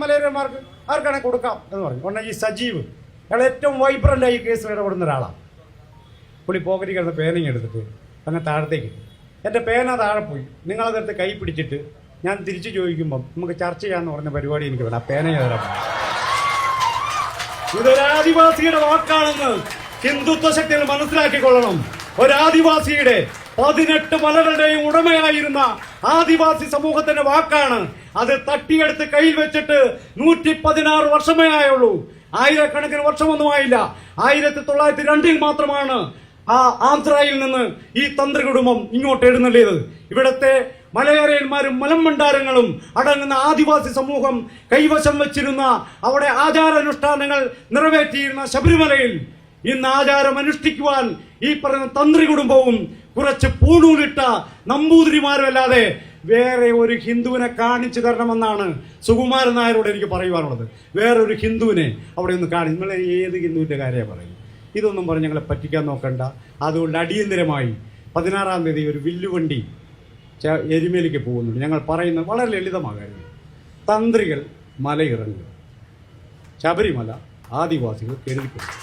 മലയേറിയമാർക്ക് ആർക്കാണ് കൊടുക്കാം എന്ന് പറഞ്ഞു. ഉടനെ ഈ സജീവ്, അയാൾ ഏറ്റവും വൈബ്രൻ്റായി ഈ കേസിൽ ഇടപെടുന്ന ഒരാളാണ്. പുള്ളി പോക്കറ്റിൽ കിടന്ന് പേനയും എടുത്തിട്ട് അങ്ങ് താഴത്തേക്ക്, എൻ്റെ പേന താഴെ പോയി, നിങ്ങളതെടുത്ത് കൈ പിടിച്ചിട്ട് ഞാൻ തിരിച്ചു ചോദിക്കുമ്പം നമുക്ക് ചർച്ച ചെയ്യാമെന്ന് പറഞ്ഞ പരിപാടി എനിക്ക് വേണം. ആ പേന തരാം. ഇതൊരാദിവാസിയുടെ വാക്കാണെന്ന് ഹിന്ദുത്വ ശക്തികൾ മനസ്സിലാക്കിക്കൊള്ളണം. ഒരാദിവാസിയുടെ 18 മലകളുടെയും ഉടമയായിരുന്ന ആദിവാസി സമൂഹത്തിന്റെ വാക്കാണ്. അത് തട്ടിയെടുത്ത് കയ്യിൽ വെച്ചിട്ട് 116 വർഷമേ ആയുള്ളൂ. ആയിരക്കണക്കിന് വർഷമൊന്നുമായില്ല. 1902 മാത്രമാണ് ആ ആന്ധ്രയിൽ നിന്ന് ഈ തന്ത്രി കുടുംബം ഇങ്ങോട്ട് എഴുന്നള്ളിയത്. ഇവിടത്തെ മലയേറിയന്മാരും മലമ്പണ്ടാരങ്ങളും അടങ്ങുന്ന ആദിവാസി സമൂഹം കൈവശം വെച്ചിരുന്ന, അവിടെ ആചാരാനുഷ്ഠാനങ്ങൾ നിറവേറ്റിയിരുന്ന ശബരിമലയിൽ ഇന്ന് ആചാരം അനുഷ്ഠിക്കുവാൻ ഈ പറയുന്ന തന്ത്രി കുടുംബവും കുറച്ച് പൂണൂലിട്ട നമ്പൂതിരിമാരുമല്ലാതെ വേറെ ഒരു ഹിന്ദുവിനെ കാണിച്ചു തരണമെന്നാണ് സുകുമാരൻ നായരോട് എനിക്ക് പറയുവാനുള്ളത്. വേറൊരു ഹിന്ദുവിനെ അവിടെ ഒന്ന് നിങ്ങൾ ഏത് ഹിന്ദുവിന്റെ കാര്യമാണ് പറയുന്നത്? ഇതൊന്നും പറഞ്ഞ് ഞങ്ങളെ പറ്റിക്കാൻ നോക്കണ്ട. അതുകൊണ്ട് അടിയന്തരമായി 16-ാം തീയതി ഒരു വില്ലുവണ്ടി എരുമേലിക്ക് പോകുന്നുണ്ട്. ഞങ്ങൾ പറയുന്നത് വളരെ ലളിതമാകായിരുന്നു. തന്ത്രികൾ മലയിറങ്ങുക, ശബരിമല ആദിവാസികൾ കരുതിക്കൊള്ളും.